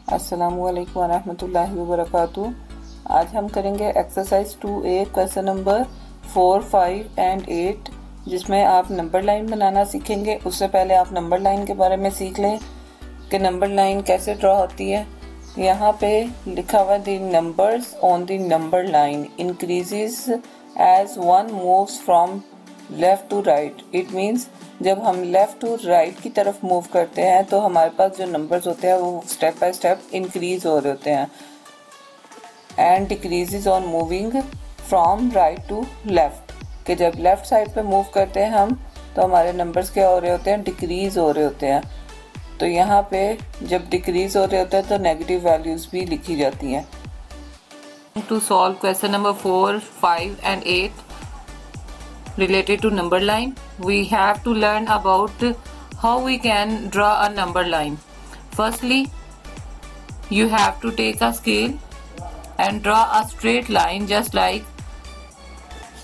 अस्सलामुअलैकुम वरहमतुल्लाहि वबरकातुहू। आज हम करेंगे exercise 2A question number 4, 5 and 8, जिसमें आप नंबर लाइन बनाना सीखेंगे। उससे पहले आप नंबर लाइन के बारे में सीख लें कि नंबर लाइन कैसे ड्रॉ होती है। यहाँ पे लिखा हुआ the numbers on the number line increases as one moves from left to right. It means जब हम लेफ्ट टू राइट की तरफ मूव करते हैं तो हमारे पास जो नंबर्स होते हैं वो स्टेप बाय स्टेप इंक्रीज हो रहे होते हैं। And decreases on moving from right to left, कि जब लेफ्ट साइड पे मूव करते हैं हम तो हमारे नंबर्स क्या हो रहे होते हैं, डिक्रीज हो रहे होते हैं। तो यहाँ पे जब डिक्रीज हो रहे होते हैं तो नेगेटिव वैल्यूज भी लिखी जाती हैं। To solve question number 4, 5 and 8 related to number line, we have to learn about how we can draw a number line. Firstly, you have to take a scale and draw a straight line just like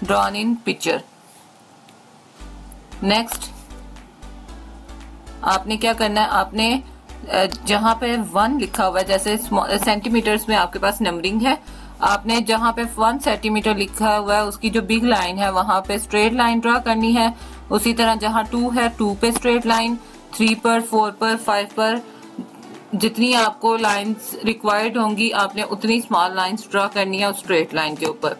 drawn in picture. Next, आपने क्या करना है, आपने जहाँ पे 1 लिखा हुआ है, जैसे सेंटीमीटर्स में आपके पास नंबरिंग है, आपने जहाँ पे 1 सेंटीमीटर लिखा हुआ है उसकी जो बिग लाइन है वहां पे स्ट्रेट लाइन ड्रा करनी है। उसी तरह जहाँ 2 है 2 पे स्ट्रेट लाइन, 3 पर, 4 पर, 5 पर, जितनी आपको लाइंस रिक्वायर्ड होंगी आपने उतनी स्मॉल लाइंस ड्रा करनी है उस स्ट्रेट लाइन के ऊपर।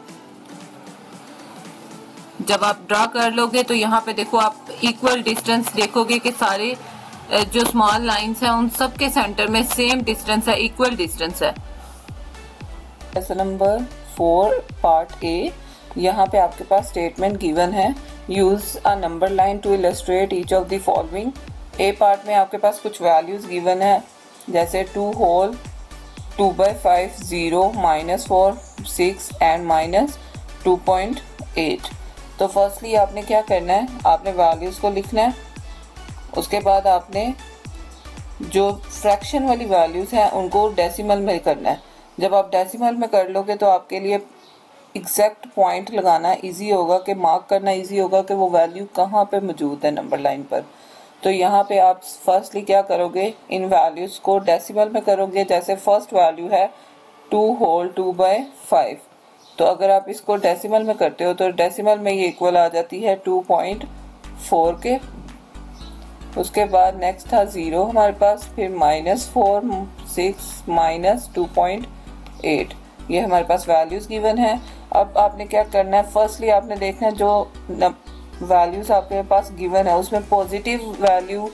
जब आप ड्रा कर लोगे तो यहाँ पे देखो आप इक्वल डिस्टेंस देखोगे कि सारे जो स्मॉल लाइंस हैं उन सब के सेंटर में सेम डिस्टेंस है, इक्वल डिस्टेंस है। क्वेश्चन नंबर 4 पार्ट ए, यहाँ पे आपके पास स्टेटमेंट गिवन है, use a number line to illustrate each of the following. A part में आपके पास कुछ वैल्यूज गिवन है, जैसे 2 होल, 2/5, 0, -4, 6 एंड -2.8। तो फर्स्टली आपने क्या करना है, आपने वैल्यूज को लिखना है। उसके बाद आपने जो फ्रैक्शन वाली वैल्यूज हैं उनको डेसिमल में करना है। जब आप डेसिमल में कर लोगे तो आपके लिए एग्जैक्ट पॉइंट लगाना इजी होगा, कि मार्क करना इजी होगा कि वो वैल्यू कहाँ पे मौजूद है नंबर लाइन पर। तो यहाँ पे आप फर्स्टली क्या करोगे, इन वैल्यूज को डेसिमल में करोगे। जैसे फर्स्ट वैल्यू है 2 होल 2/5, तो अगर आप इसको डेसिमल में करते हो तो डेसिमल में ये इक्वल आ जाती है 2.4 के। उसके बाद नेक्स्ट था 0 हमारे पास, फिर -4, 6, -2.8, ये हमारे पास वैल्यूज गिवन है। अब आपने क्या करना है, फर्स्टली आपने देखना है जो वैल्यूज आपके पास गिवन है उसमें पॉजिटिव वैल्यू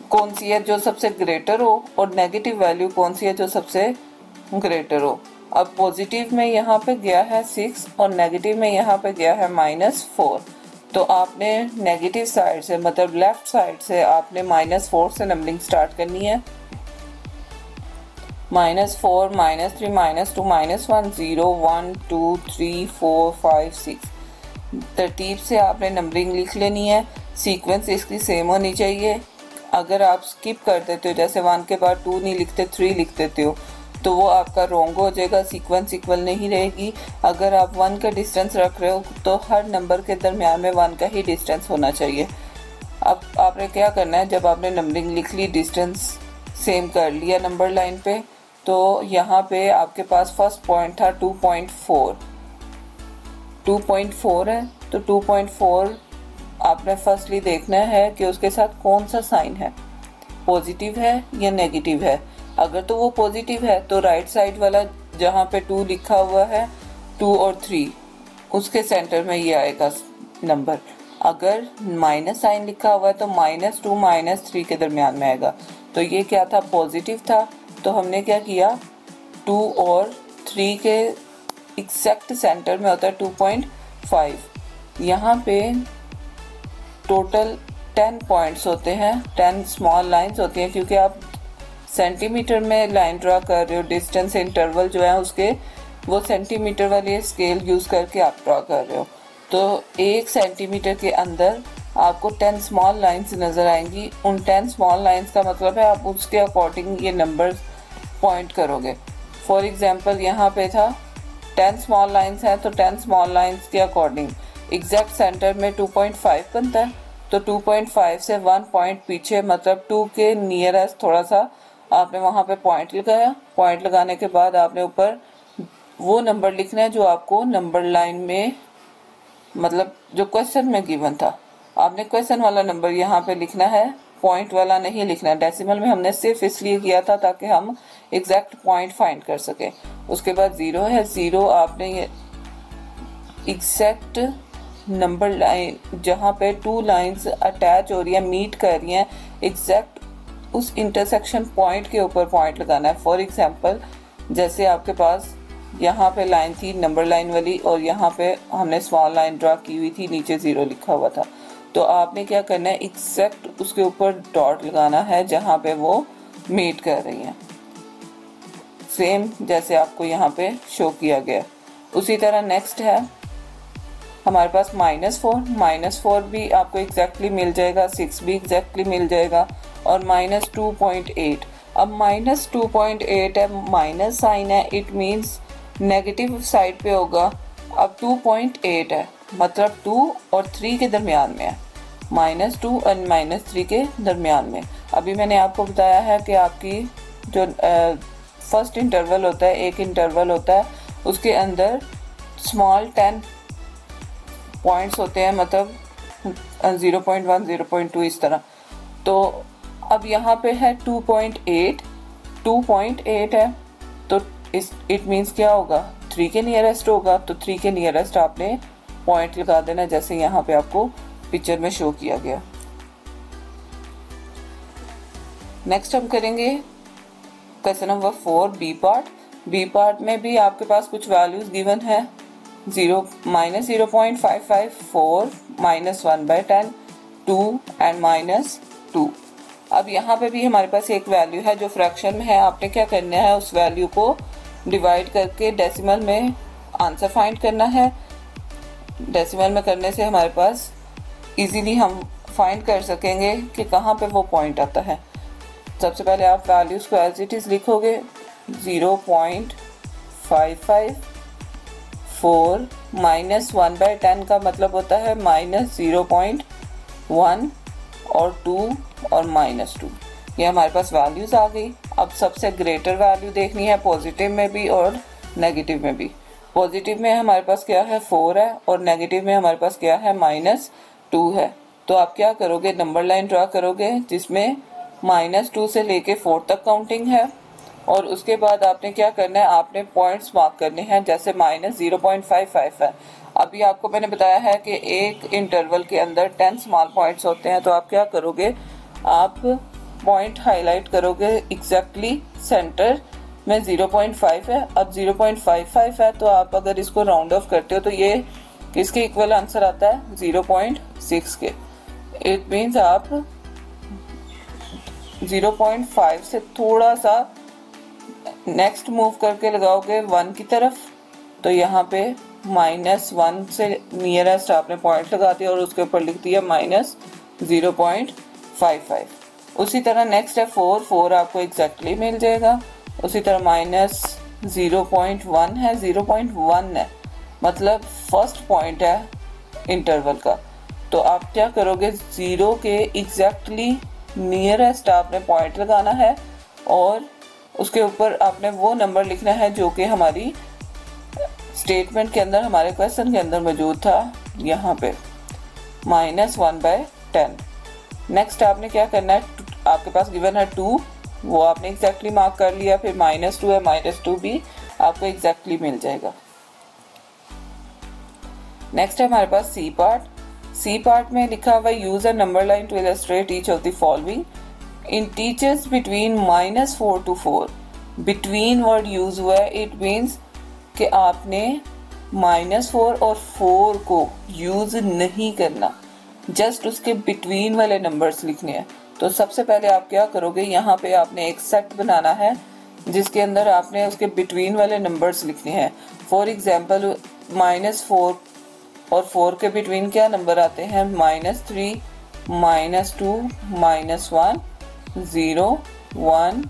कौन सी है जो सबसे ग्रेटर हो, और नेगेटिव वैल्यू कौन सी है जो सबसे ग्रेटर हो। अब पॉजिटिव में यहाँ पे गया है 6 और नेगेटिव में यहाँ पे गया है -4। तो आपने नेगेटिव साइड से, मतलब लेफ्ट साइड से आपने -4 से नंबरिंग स्टार्ट करनी है। -4, -3, -2, -1, 0, 1, 2, 3, 4, 5, 6 तरतीब से आपने नंबरिंग लिख लेनी है। सीक्वेंस इसकी सेम होनी चाहिए। अगर आप स्किप कर देते हो, जैसे 1 के बाद 2 नहीं लिखते 3 लिख देते हो, तो वो आपका रॉन्ग हो जाएगा, सीक्वेंस इक्वल नहीं रहेगी। अगर आप 1 का डिस्टेंस रख रहे हो तो हर नंबर के दरमियान में 1 का ही डिस्टेंस होना चाहिए। अब आपने क्या करना है, जब आपने नंबरिंग लिख ली, डिस्टेंस सेम कर लिया नंबर लाइन पे, तो यहाँ पे आपके पास फर्स्ट पॉइंट था 2.4 है। तो 2.4 आपने फर्स्टली देखना है कि उसके साथ कौन सा साइन है, पॉजिटिव है या नेगेटिव है। अगर तो वो पॉजिटिव है तो राइट साइड वाला जहाँ पे 2 लिखा हुआ है, 2 और 3, उसके सेंटर में ये आएगा नंबर। अगर माइनस साइन लिखा हुआ है तो -2 -3 के दरमियान में आएगा। तो ये क्या था, पॉजिटिव था। तो हमने क्या किया, 2 और 3 के एग्जैक्ट सेंटर में होता है 2.5। यहाँ पे टोटल 10 पॉइंट्स होते हैं, 10 स्मॉल लाइंस होती हैं, क्योंकि आप सेंटीमीटर में लाइन ड्रा कर रहे हो। डिस्टेंस इंटरवल जो है उसके वो सेंटीमीटर वाली स्केल यूज़ करके आप ड्रा कर रहे हो। तो 1 सेंटीमीटर के अंदर आपको 10 स्मॉल लाइंस नज़र आएंगी। उन 10 स्मॉल लाइंस का मतलब है आप उसके अकॉर्डिंग ये नंबर पॉइंट करोगे। फॉर एग्जांपल यहाँ पे था 10 स्मॉल लाइंस हैं, तो 10 स्मॉल लाइंस के अकॉर्डिंग एग्जैक्ट सेंटर में 2.5 बनता है। तो 2.5 से 1 पॉइंट पीछे, मतलब 2 के नियरेस्ट थोड़ा सा आपने वहाँ पे पॉइंट लगाया। पॉइंट लगाने के बाद आपने ऊपर वो नंबर लिखना है जो आपको नंबर लाइन में, मतलब जो क्वेश्चन में गिवन था, आपने क्वेश्चन वाला नंबर यहाँ पे लिखना है, पॉइंट वाला नहीं लिखना। डेसिमल में हमने सिर्फ इसलिए किया था ताकि हम एग्जैक्ट पॉइंट फाइंड कर सके। उसके बाद 0 है, 0 आपने ये एग्जैक्ट नंबर लाइन जहाँ पे 2 लाइंस अटैच हो रही है, मीट कर रही हैं, एग्जैक्ट उस इंटरसेक्शन पॉइंट के ऊपर पॉइंट लगाना है। फॉर एग्जांपल जैसे आपके पास यहाँ पे लाइन थी नंबर लाइन वाली और यहाँ पे हमने स्मॉल लाइन ड्रा की हुई थी, नीचे 0 लिखा हुआ था, तो आपने क्या करना है, एग्जैक्ट उसके ऊपर डॉट लगाना है जहाँ पे वो मीट कर रही हैं, सेम जैसे आपको यहाँ पे शो किया गया। उसी तरह नेक्स्ट है हमारे पास -4 भी आपको एग्जैक्टली मिल जाएगा, 6 भी एग्जैक्टली मिल जाएगा, और -2.8। अब -2.8 है, माइनस साइन है, इट मीन्स नेगेटिव साइड पे होगा। अब 2.8 है, मतलब 2 और 3 के दरमियान में है, -2 और -3 के दरमियान में। अभी मैंने आपको बताया है कि आपकी जो फर्स्ट इंटरवल होता है, एक इंटरवल होता है, उसके अंदर स्मॉल 10 पॉइंट्स होते हैं, मतलब 0.1 0.2 इस तरह। तो अब यहाँ पे है 2.8 है, तो इट मीन्स क्या होगा, 3 के नियरेस्ट होगा, तो 3 के नियरेस्ट आपने पॉइंट लगा देना जैसे यहाँ पे आपको पिक्चर में शो किया गया। नेक्स्ट हम करेंगे question number 4 B part. B part में भी आपके पास कुछ वैल्यूज गिवन है, -0.554, -1/10, 2 एंड -2। अब यहाँ पे भी हमारे पास एक वैल्यू है जो फ्रैक्शन में है। आपने क्या करना है, उस वैल्यू को डिवाइड करके डेसिमल में आंसर फाइंड करना है। डेसिमल में करने से हमारे पास इजीली हम फाइंड कर सकेंगे कि कहाँ पे वो पॉइंट आता है। सबसे पहले आप वैल्यूज को एज इट इज लिखोगे, 0.554 -1/10 का मतलब होता है -0.1 और 2 और -2। ये हमारे पास वैल्यूज आ गई। अब सबसे ग्रेटर वैल्यू देखनी है पॉजिटिव में भी और नेगेटिव में भी। पॉजिटिव में हमारे पास क्या है, 4 है, और नेगेटिव में हमारे पास क्या है, -2 है। तो आप क्या करोगे, नंबर लाइन ड्रा करोगे जिसमें -2 से लेके 4 तक काउंटिंग है, और उसके बाद आपने क्या करना है, आपने पॉइंट्स मार्क करने हैं। जैसे -0.55 है, अभी आपको मैंने बताया है कि एक इंटरवल के अंदर 10 स्मॉल पॉइंट्स होते हैं, तो आप क्या करोगे, आप पॉइंट हाईलाइट करोगे एग्जैक्टली सेंटर में 0.5 है। अब 0.55 है, तो आप अगर इसको राउंड ऑफ करते हो तो ये किसके इक्वल आंसर आता है, 0.6 के। इट मीन्स आप 0.5 से थोड़ा सा नेक्स्ट मूव करके लगाओगे 1 की तरफ, तो यहाँ पे -1 से नियरेस्ट आपने पॉइंट लगा दिया और उसके ऊपर लिख दिया -0.55। उसी तरह नेक्स्ट है 4 आपको एग्जैक्टली मिल जाएगा। उसी तरह -0.1 है, 0.1 है, मतलब फर्स्ट पॉइंट है इंटरवल का। तो आप क्या करोगे, 0 के एग्जैक्टली नियरेस्ट आपने पॉइंट लगाना है और उसके ऊपर आपने वो नंबर लिखना है जो कि हमारी स्टेटमेंट के अंदर, हमारे क्वेश्चन के अंदर मौजूद था, यहाँ पे -1/10। नेक्स्ट आपने क्या करना है, आपके पास गिवन है 2, वो आपने एग्जैक्टली मार्क कर लिया। फिर -2 है, -2 भी आपको एग्जैक्टली मिल जाएगा। नेक्स्ट है हमारे पास सी पार्ट। सी पार्ट में लिखा हुआ use a number line to illustrate each of the following integers between -4 to 4। Between word use हुआ है, इट मीन्स कि आपने -4 और 4 को यूज नहीं करना, जस्ट उसके बिटवीन वाले नंबर्स लिखने हैं। तो सबसे पहले आप क्या करोगे, यहाँ पे आपने एक सेट बनाना है जिसके अंदर आपने उसके बिटवीन वाले नंबर्स लिखने हैं। फॉर एग्जाम्पल -4 और 4 के बिटवीन क्या नंबर आते हैं, -3, -2, -1, 0, 1,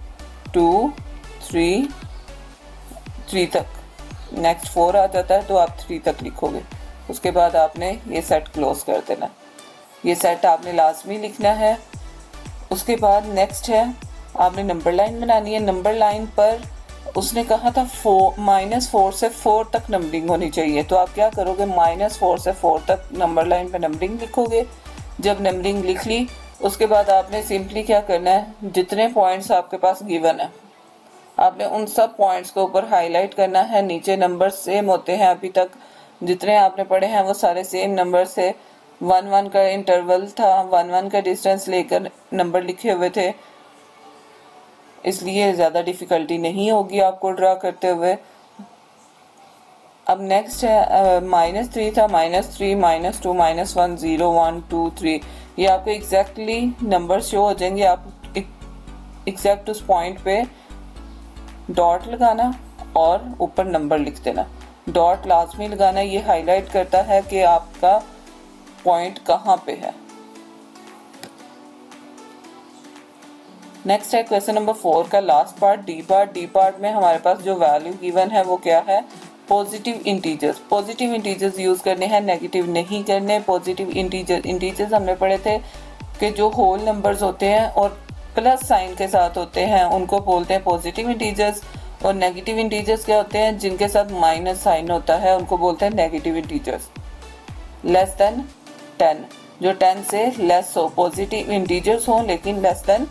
2, 3 तक। नेक्स्ट 4 आ जाता है तो आप 3 तक लिखोगे। उसके बाद आपने ये सेट क्लोज कर देना, ये सेट आपने लाजमी लिखना है। उसके बाद नेक्स्ट है आपने नंबर लाइन बनानी है। नंबर लाइन पर उसने कहा था -4 से 4 तक नंबरिंग होनी चाहिए, तो आप क्या करोगे, -4 से 4 तक नंबर लाइन पर नंबरिंग लिखोगे। जब नंबरिंग लिख ली उसके बाद आपने सिंपली क्या करना है, जितने पॉइंट्स आपके पास गिवन है आपने उन सब पॉइंट्स को ऊपर हाईलाइट करना है। नीचे नंबर सेम होते हैं, अभी तक जितने आपने पढ़े हैं वो सारे सेम नंबर से 1-1 का इंटरवल था, 1-1 का डिस्टेंस लेकर नंबर लिखे हुए थे, इसलिए ज़्यादा डिफ़िकल्टी नहीं होगी आपको ड्रा करते हुए। अब नेक्स्ट है -3 था, -3, -2, -1, 0, 1, 2, 3, ये आपको एग्जैक्टली नंबर शो हो जाएंगे। आप एग्जैक्ट उस पॉइंट पे डॉट लगाना और ऊपर नंबर लिख देना। डॉट लाजमी लगाना, ये हाईलाइट करता है कि आपका पॉइंट कहाँ पे है। नेक्स्ट है क्वेश्चन नंबर 4 का last part, D part. D part में हमारे पास जो वैल्यू गिवन है वो क्या है, positive integers. Positive integers use करने हैं, नेगेटिव नहीं करने। पॉजिटिव इंटीजर्स हमने पढ़े थे कि जो होल नंबर्स होते हैं और प्लस साइन के साथ होते हैं उनको बोलते हैं पॉजिटिव इंटीजर्स, और नेगेटिव इंटीजर्स क्या होते हैं, जिनके साथ माइनस साइन होता है उनको बोलते हैं नेगेटिव इंटीजर्स। लेस देन 10, जो 10 से लेस हो, पॉजिटिव इंटीजर्स हो लेकिन लेस देन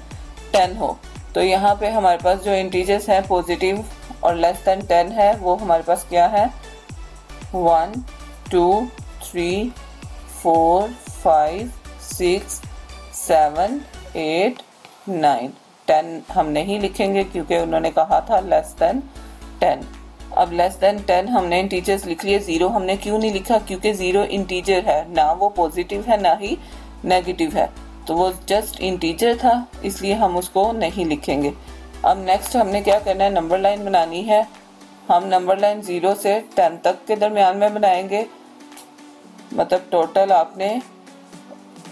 10 हो। तो यहाँ पे हमारे पास जो इंटीजर्स हैं पॉजिटिव और लेस देन 10 है, वो हमारे पास क्या है, 1, 2, 3, 4, 5, 6, 7, 8, 9, 10 हम नहीं लिखेंगे क्योंकि उन्होंने कहा था लेस देन 10। अब लेस देन 10 हमने इंटीजर्स लिख लिए। 0 हमने क्यों नहीं लिखा, क्योंकि 0 इंटीजर है, ना वो पॉजिटिव है ना ही नेगेटिव है, तो वो जस्ट इंटीजर था इसलिए हम उसको नहीं लिखेंगे। अब नेक्स्ट हमने क्या करना है, नंबर लाइन बनानी है। हम नंबर लाइन 0 से 10 तक के दरमियान में बनाएंगे, मतलब टोटल आपने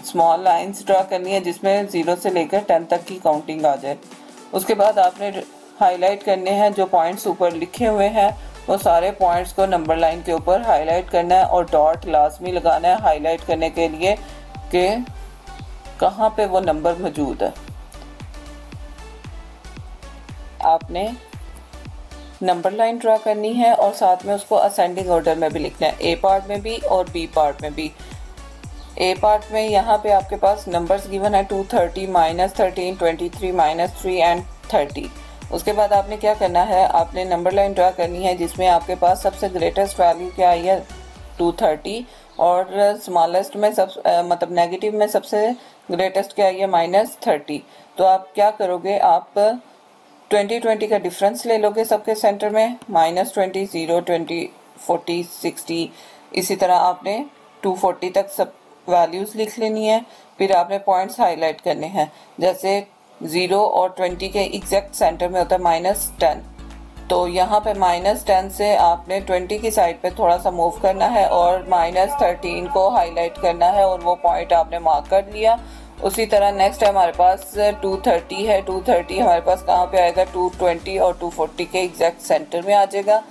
स्मॉल लाइंस ड्रा करनी है जिसमें 0 से लेकर 10 तक की काउंटिंग आ जाए। उसके बाद आपने हाईलाइट करने हैं, जो पॉइंट्स ऊपर लिखे हुए हैं वो सारे पॉइंट्स को नंबर लाइन के ऊपर हाईलाइट करना है और डॉट लाजमी लगाना है हाईलाइट करने के लिए कि कहाँ पे वो नंबर मौजूद है। आपने नंबर लाइन ड्रा करनी है और साथ में उसको असेंडिंग ऑर्डर में भी लिखना है, ए पार्ट में भी और बी पार्ट में भी। ए पार्ट में यहाँ पे आपके पास नंबर्स गिवन है 230, -13, 23, -3 एंड 30। उसके बाद आपने क्या करना है, आपने नंबर लाइन ड्रा करनी है जिसमें आपके पास सबसे ग्रेटेस्ट वैल्यू क्या आई है 230 और स्मॉलेस्ट में मतलब नेगेटिव में सबसे ग्रेटेस्ट क्या आई है -30। तो आप क्या करोगे, आप 20 का डिफरेंस ले लोगे सबके सेंटर में, -20, 0, 20, 40, 60, इसी तरह आपने 240 तक सब वैल्यूज लिख लेनी है। फिर आपने पॉइंट्स हाईलाइट करने हैं, जैसे 0 और 20 के एग्जैक्ट सेंटर में होता है -10, तो यहाँ पे -10 से आपने 20 की साइड पे थोड़ा सा मूव करना है और -13 को हाईलाइट करना है और वो पॉइंट आपने मार्क कर लिया। उसी तरह नेक्स्ट है हमारे पास 230 है, 230 हमारे पास कहाँ पे आएगा, 220 और 240 के एग्जैक्ट सेंटर में आ जाएगा।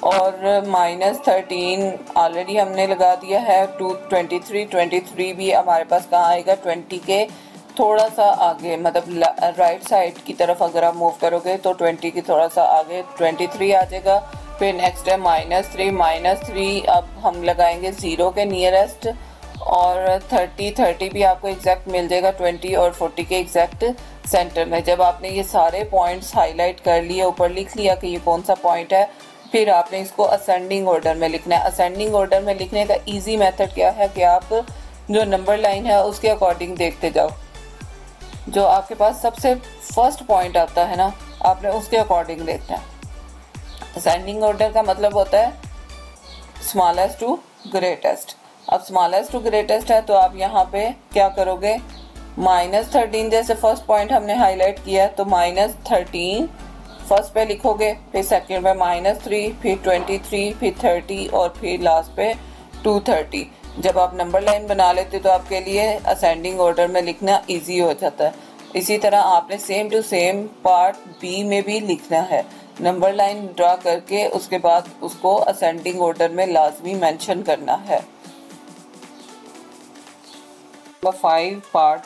और -13 ऑलरेडी हमने लगा दिया है, 23 भी हमारे पास कहाँ आएगा, 20 के थोड़ा सा आगे, मतलब राइट साइड की तरफ अगर आप मूव करोगे तो 20 की थोड़ा सा आगे 23 आ जाएगा। फिर नेक्स्ट है -3 अब हम लगाएंगे 0 के नियरेस्ट, और 30 भी आपको एग्जैक्ट मिल जाएगा 20 और 40 के एग्जैक्ट सेंटर में। जब आपने ये सारे पॉइंट्स हाईलाइट कर लिए, ऊपर लिख लिया कि ये कौन सा पॉइंट है, फिर आपने इसको असेंडिंग ऑर्डर में लिखना है। असेंडिंग ऑर्डर में लिखने का इजी मेथड क्या है कि आप जो नंबर लाइन है उसके अकॉर्डिंग देखते जाओ, जो आपके पास सबसे फर्स्ट पॉइंट आता है ना, आपने उसके अकॉर्डिंग देखना है। असेंडिंग ऑर्डर का मतलब होता है स्मॉलेस्ट टू ग्रेटेस्ट। अब स्मॉलेस्ट टू ग्रेटेस्ट है तो आप यहाँ पे क्या करोगे, -13 जैसे फर्स्ट पॉइंट हमने हाईलाइट किया तो -13 फर्स्ट पे लिखोगे, फिर सेकंड पे -3, फिर 23, फिर 30 और फिर लास्ट पे 230। जब आप नंबर लाइन बना लेते तो आपके लिए असेंडिंग ऑर्डर में लिखना इजी हो जाता है। इसी तरह आपने same to same part B में भी लिखना है, नंबर लाइन ड्रा करके उसके बाद उसको असेंडिंग ऑर्डर में लाजमी मेंशन करना है। नंबर 5 पार्ट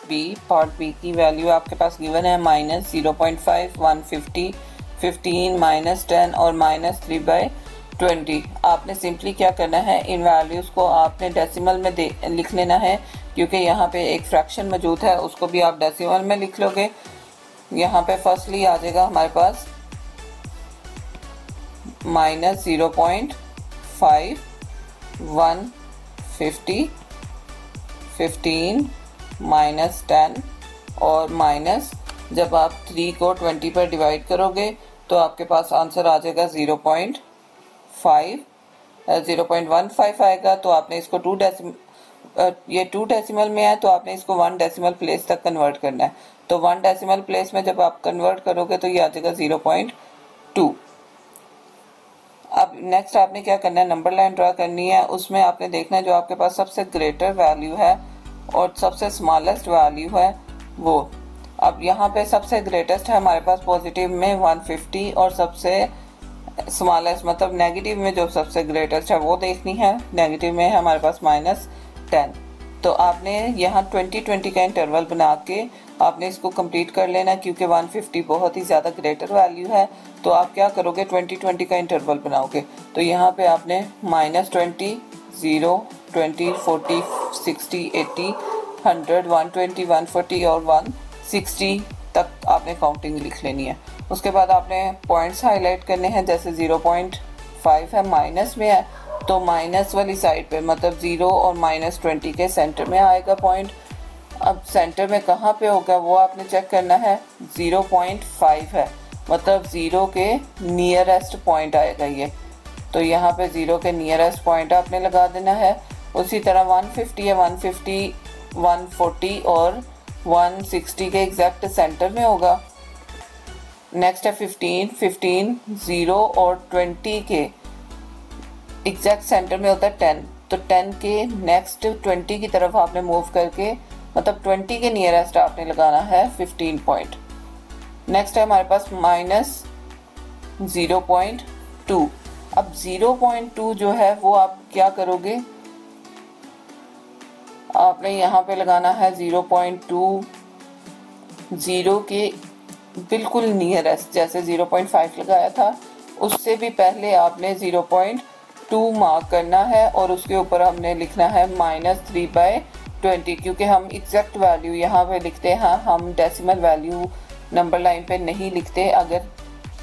बी की वैल्यू आपके पास गिवन है -0.5, 150, 15, -10 और -3/20। आपने सिंपली क्या करना है, इन वैल्यूज़ को आपने डेसिमल में लिख लेना है, क्योंकि यहाँ पे एक फ्रैक्शन मौजूद है, उसको भी आप डेसिमल में लिख लोगे। यहाँ पे फर्स्टली आ जाएगा हमारे पास -0.5, 150, 15, -10 और माइनस, जब आप 3 को 20 पर डिवाइड करोगे तो आपके पास आंसर आ जाएगा 0.15 आएगा। तो आपने इसको 2 डेसिमल में है, तो आपने इसको 1 डेसिमल प्लेस तक कन्वर्ट करना है। तो 1 डेसिमल प्लेस में जब आप कन्वर्ट करोगे तो ये आ जाएगा 0.2। अब नेक्स्ट आपने क्या करना है, नंबर लाइन ड्रा करनी है। उसमें आपने देखना है जो आपके पास सबसे ग्रेटर वैल्यू है और सबसे स्मॉलेस्ट वैल्यू है वो। अब यहाँ पे सबसे ग्रेटेस्ट है हमारे पास पॉजिटिव में 150 और सबसे स्मॉलेस्ट मतलब नेगेटिव में जो सबसे ग्रेटेस्ट है वो देखनी है। नेगेटिव में है हमारे पास -10। तो आपने यहाँ 20-20 का इंटरवल बना के आपने इसको कंप्लीट कर लेना, क्योंकि 150 बहुत ही ज़्यादा ग्रेटर वैल्यू है। तो आप क्या करोगे, 20-20 का इंटरवल बनाओगे। तो यहाँ पे आपने -20, 0, 20, 40, 60, 80, 100, 120, 140 और 160 तक आपने काउंटिंग लिख लेनी है। उसके बाद आपने पॉइंट्स हाईलाइट करने हैं। जैसे 0.5 है, माइनस में है, तो माइनस वाली साइड पे मतलब 0 और -20 के सेंटर में आएगा पॉइंट। अब सेंटर में कहाँ पे होगा वो आपने चेक करना है। 0.5 है मतलब 0 के नियरेस्ट पॉइंट आएगा ये। तो यहाँ पे 0 के नियरेस्ट पॉइंट आपने लगा देना है। उसी तरह 150 है, 150, 140 और 160 के एग्जैक्ट सेंटर में होगा। नेक्स्ट है 15, 0 और 20 के एग्जैक्ट सेंटर में होता है 10। तो 10 के नेक्स्ट 20 की तरफ आपने मूव करके मतलब 20 के नियरेस्ट आपने लगाना है 15 पॉइंट। नेक्स्ट है हमारे पास -0.2। अब 0.2 जो है वो आप क्या करोगे, आपने यहाँ पे लगाना है 0.2 0 के बिल्कुल नियरेस्ट। जैसे 0.5 लगाया था उससे भी पहले आपने 0.2 मार्क करना है और उसके ऊपर हमने लिखना है -3/20, क्योंकि हम एग्जैक्ट वैल्यू यहाँ पे लिखते हैं, हम डेसिमल वैल्यू नंबर लाइन पे नहीं लिखते। अगर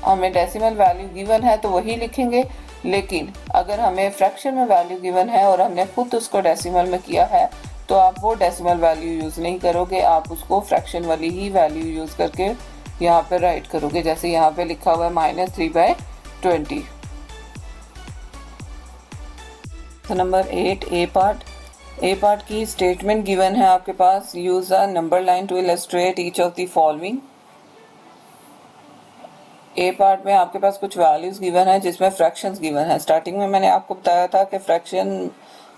हमें डेसिमल वैल्यू गिवन है तो वही लिखेंगे, लेकिन अगर हमें फ्रैक्शन में वैल्यू गिवन है और हमने खुद उसको डेसिमल में किया है तो आप वो डेसिमल वैल्यू यूज़ नहीं करोगे, आप उसको फ्रैक्शन वाली ही वैल्यू यूज़ करके यहाँ पे राइट करोगे। जैसे यहाँ पे लिखा हुआ है -3/20। तो नंबर 8 ए पार्ट की स्टेटमेंट गिवन है आपके पास। Use a number line to illustrate each of the following. A part में आपके पास कुछ वैल्यूज गिवन है जिसमें फ्रैक्शंस गिवन है। स्टार्टिंग में मैंने आपको बताया था कि फ्रैक्शन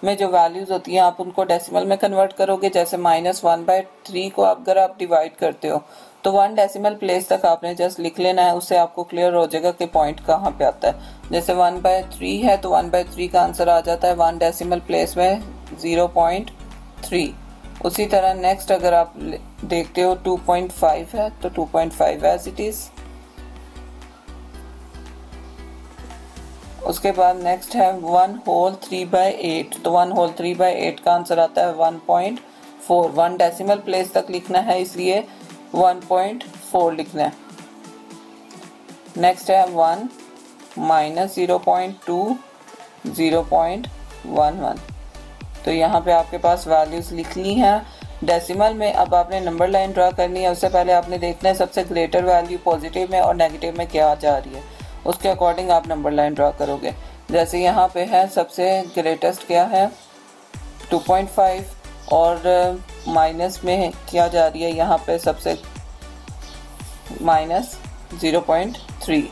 में जो वैल्यूज होती हैं आप उनको डेसिमल में कन्वर्ट करोगे। जैसे -1/3 को अगर आप डिवाइड करते हो तो 1 डेसिमल प्लेस तक आपने जस्ट लिख लेना है, उससे आपको क्लियर हो जाएगा कि पॉइंट कहाँ पे आता है। जैसे 1/3 है तो 1/3 का आंसर आ जाता है 1 डेसिमल प्लेस में 0.3। उसी तरह नेक्स्ट अगर आप देखते हो 2.5 है तो 2.5 एज इट इज। उसके बाद नेक्स्ट है 1/3/8, तो 1/3/8 का आंसर आता है 1.4। 1 डेसिमल प्लेस तक लिखना है इसलिए 1.4 लिखना है। नेक्स्ट है 1 -0.2 0.11। तो यहाँ पे आपके पास वैल्यूज लिख ली हैं डेसिमल में। अब आपने नंबर लाइन ड्रा करनी है। उससे पहले आपने देखना है सबसे ग्रेटर वैल्यू पॉजिटिव में और नेगेटिव में क्या जा रही है, उसके अकॉर्डिंग आप नंबर लाइन ड्रा करोगे। जैसे यहाँ पे है सबसे ग्रेटेस्ट क्या है 2.5 और माइनस में क्या जा रही है यहाँ पे सबसे -0.3।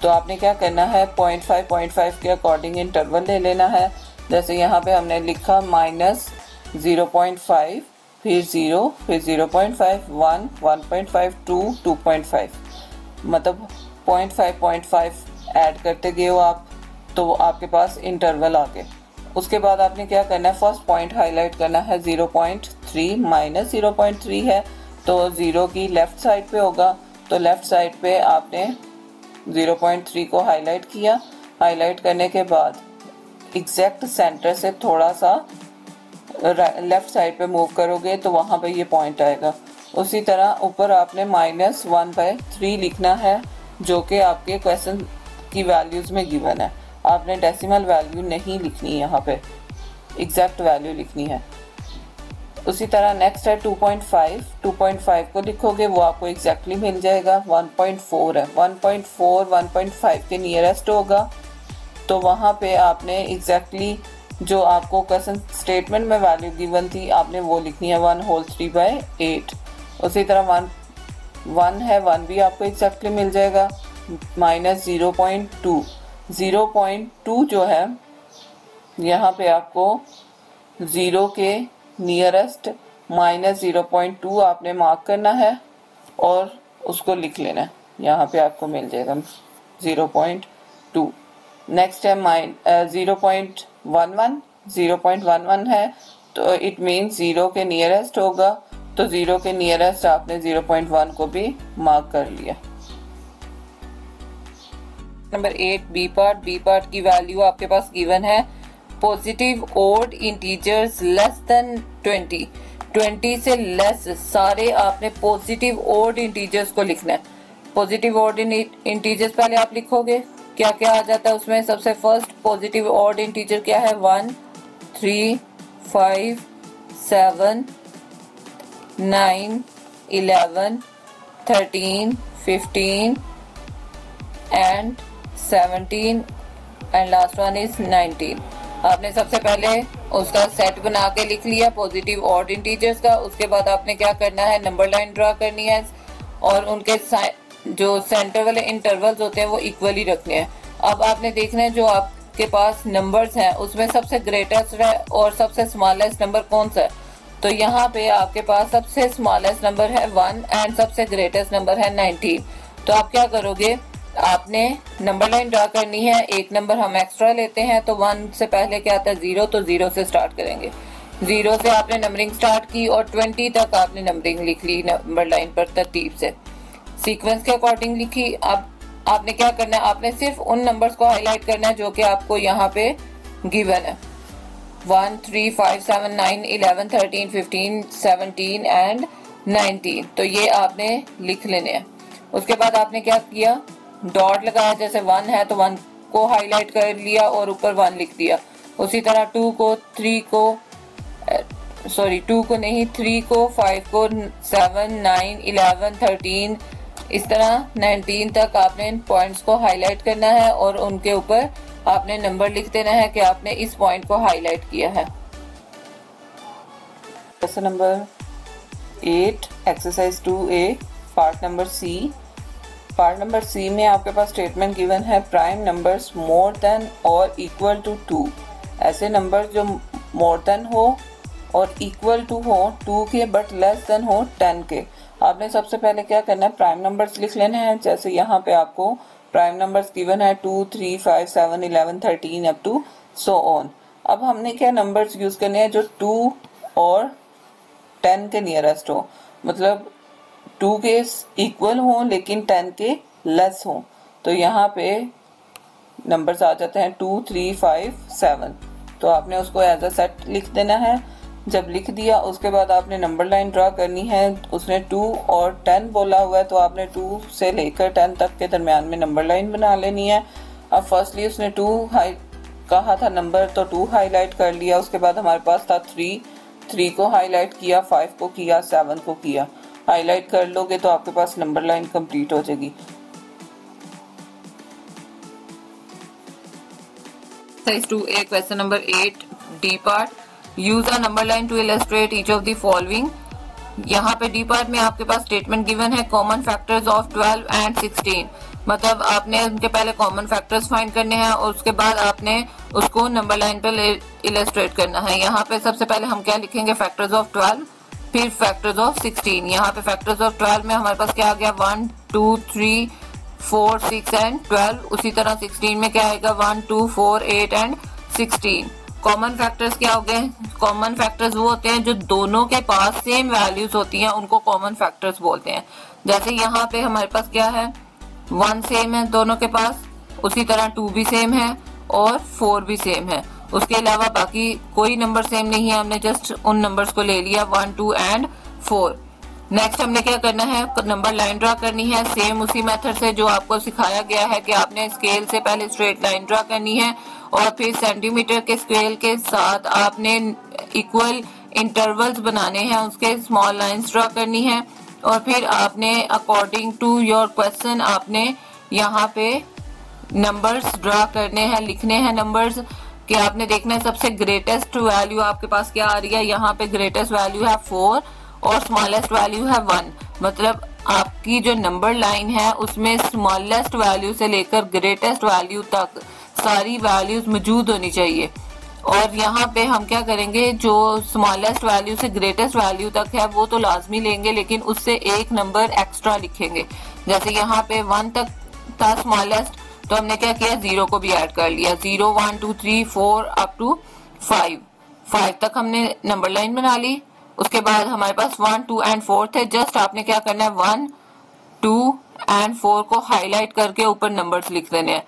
तो आपने क्या करना है 0.5 के अकॉर्डिंग इंटरवल ले लेना है। जैसे यहाँ पे हमने लिखा -0.5 फिर 0 फिर 0.5 1 1.5 2 2.5 मतलब 0.5 ऐड करते गए हो आप, तो आपके पास इंटरवल आ गए। उसके बाद आपने क्या करना है फर्स्ट पॉइंट हाईलाइट करना है 0.3 0.3 माइनस 0.3 है तो 0 की लेफ्ट साइड पे होगा, तो लेफ्ट साइड पे आपने 0.3 को हाईलाइट किया। हाईलाइट करने के बाद एग्जैक्ट सेंटर से थोड़ा सा लेफ्ट साइड पे मूव करोगे तो वहाँ पे ये पॉइंट आएगा। उसी तरह ऊपर आपने -1/3 लिखना है जो कि आपके क्वेश्चन की वैल्यूज़ में गिवन है। आपने डेसिमल वैल्यू नहीं लिखनी, यहाँ पे एग्जैक्ट वैल्यू लिखनी है। उसी तरह नेक्स्ट है 2.5 को लिखोगे, वो आपको एग्जैक्टली मिल जाएगा। 1.4 है, 1.4 1.5 के नियरेस्ट होगा, तो वहाँ पे आपने एग्जैक्टली जो आपको क्वेश्चन स्टेटमेंट में वैल्यू गिवन थी आपने वो लिखनी है 1/3/8। उसी तरह 1 है, 1 भी आपको एग्जैक्टली मिल जाएगा। -0.2 0.2 जो है यहाँ पे आपको 0 के नियरेस्ट -0.2 आपने मार्क करना है और उसको लिख लेना है। यहाँ पे आपको मिल जाएगा 0.2। नेक्स्ट है 0.11 है, तो इट मीन्स 0 के नियरेस्ट होगा, तो 0 के नियरेस्ट आपने 0.1 को भी मार्क कर लिया। नंबर 8 बी पार्ट की वैल्यू आपके पास गिवन है। Positive odd integers less than 20 से लेस सारे आपने पॉजिटिव ओड इंटीजर्स को लिखना है। पॉजिटिव ओड इंटीजर्स पहले आप लिखोगे, क्या क्या आ जाता है उसमें। सबसे फर्स्ट पॉजिटिव ओड इंटीजर क्या है, 1 3 5 7 9 11 13 15 and 17 and last one is 19। आपने सबसे पहले उसका सेट बना के लिख लिया पॉजिटिव ऑड इंटीजर्स का। उसके बाद आपने क्या करना है, नंबर लाइन ड्रा करनी है और उनके जो सेंटर वाले इंटरवल्स होते हैं वो इक्वली रखने हैं। अब आपने देखना है जो आपके पास नंबर्स हैं उसमें सबसे ग्रेटेस्ट है और सबसे स्मॉलेस्ट नंबर कौन सा है। तो यहाँ पे आपके पास सबसे स्मॉलेस्ट नंबर है 1 एंड सबसे ग्रेटेस्ट नंबर है 19। तो आप क्या करोगे, आपने नंबर लाइन ड्रा करनी है। एक नंबर हम एक्स्ट्रा लेते हैं, तो 1 से पहले क्या आता है 0, तो 0 से स्टार्ट करेंगे। 0 से आपने नंबरिंग स्टार्ट की और 20 तक आपने नंबरिंग लिख ली नंबर लाइन पर तरतीब से, सीक्वेंस के अकॉर्डिंग लिखी। अब आपने क्या करना है, आपने सिर्फ उन नंबर्स को हाईलाइट करना है जो कि आपको यहाँ पे गिवन है, 1 3 5 7 9 11 13 15 17 एंड 19। तो ये आपने लिख लेने हैं। उसके बाद आपने क्या किया, डॉट लगाया, जैसे 1 है तो 1 को हाईलाइट कर लिया और ऊपर 1 लिख दिया। उसी तरह 2 को 3 को 3 को 5 को 7 9 11 13 इस तरह 19 तक आपने इन पॉइंट्स को हाईलाइट करना है और उनके ऊपर आपने नंबर लिख देना है कि आपने इस पॉइंट को हाईलाइट किया है। Question number 8 exercise 2A part number C. Part number C में आपके पास स्टेटमेंट गिवन है, प्राइम नंबर्स मोर देन और इक्वल टू 2। ऐसे नंबर जो मोर देन हो और इक्वल टू हो 2 के बट लेस देन हो 10 के। आपने सबसे पहले क्या करना है, प्राइम नंबर्स लिख लेने हैं। जैसे यहाँ पे आपको प्राइम नंबर्स गिवन है 2 3 5 7 11 13 अप टू सो ऑन। अब हमने क्या नंबर्स यूज करने हैं जो 2 और 10 के नियरेस्ट हो, मतलब 2 के इक्वल हो लेकिन 10 के लेस हो। तो यहाँ पे नंबर्स आ जाते हैं 2 3 5 7। तो आपने उसको एज अ सेट लिख देना है। जब लिख दिया उसके बाद आपने नंबर लाइन ड्रा करनी है। उसने 2 और 10 बोला हुआ है तो आपने 2 से लेकर 10 तक के दरमियान में नंबर लाइन बना लेनी है। अब फर्स्टली उसने 2 कहा था नंबर, तो 2 हाईलाइट कर लिया। उसके बाद हमारे पास था 3 को हाईलाइट किया, 5 को किया, 7 को किया। हाईलाइट कर लोगे तो आपके पास नंबर लाइन कंप्लीट हो जाएगी। Exercise 2A question number 8 D part, use a number line to illustrate each of the following. यहाँ पे डी पार्ट में आपके पास स्टेटमेंट गिवन है, कॉमन फैक्टर्स ऑफ 12 एंड 16। मतलब आपने उनके पहले कॉमन फैक्टर्स फाइंड करने हैं और उसके बाद आपने उसको नंबर लाइन पर इलस्ट्रेट करना है। यहाँ पे सबसे पहले हम क्या लिखेंगे, फैक्टर्स ऑफ 12, फिर फैक्टर्स ऑफ 16। यहाँ पे फैक्टर्स ऑफ 12 में हमारे पास क्या आ गया, 1 2 3 4 6 एंड 12। उसी तरह 16 में क्या आएगा, 1 2 4 8 एंड 16। कॉमन फैक्टर्स क्या हो गए? कॉमन फैक्टर्स वो होते हैं जो दोनों के पास सेम वैल्यूज होती हैं, उनको कॉमन फैक्टर्स बोलते हैं। जैसे यहाँ पे हमारे पास क्या है, 1 सेम है दोनों के पास, उसी तरह 2 भी सेम है और 4 भी सेम है। उसके अलावा बाकी कोई नंबर सेम नहीं है, हमने जस्ट उन नंबर्स को ले लिया 1, 2 एंड 4। नेक्स्ट हमने क्या करना है, नंबर लाइन ड्रा करनी है सेम उसी मेथड से जो आपको सिखाया गया है कि आपने स्केल से पहले स्ट्रेट लाइन ड्रा करनी है और फिर सेंटीमीटर के स्केल के साथ आपने इक्वल इंटरवल्स बनाने हैं, उसके स्मॉल लाइंस ड्रा करनी है और फिर आपने अकॉर्डिंग टू योर क्वेश्चन आपने यहाँ पे नंबर्स ड्रा करने हैं, लिखने हैं नंबर्स कि आपने देखना है सबसे ग्रेटेस्ट वैल्यू आपके पास क्या आ रही है। यहाँ पे ग्रेटेस्ट वैल्यू है 4 और स्मॉलेस्ट वैल्यू है 1। मतलब आपकी जो नंबर लाइन है उसमें स्मॉलेस्ट वैल्यू से लेकर ग्रेटेस्ट वैल्यू तक सारी वैल्यूज मौजूद होनी चाहिए। और यहाँ पे हम क्या करेंगे, जो स्मॉलेस्ट वैल्यू से ग्रेटेस्ट वैल्यू तक है वो तो लाजमी लेंगे, लेकिन उससे एक नंबर एक्स्ट्रा लिखेंगे। जैसे यहाँ पे 1 तक था स्मॉलेस्ट, तो हमने क्या किया, 0 को भी ऐड कर लिया। 0, 1, 2, 3, 4 अप टू 5 तक हमने नंबर लाइन बना ली। उसके बाद हमारे पास 1, 2 एंड 4 थे। जस्ट आपने क्या करना है, 1, 2 एंड 4 को हाईलाइट करके ऊपर नंबर्स लिख देने हैं।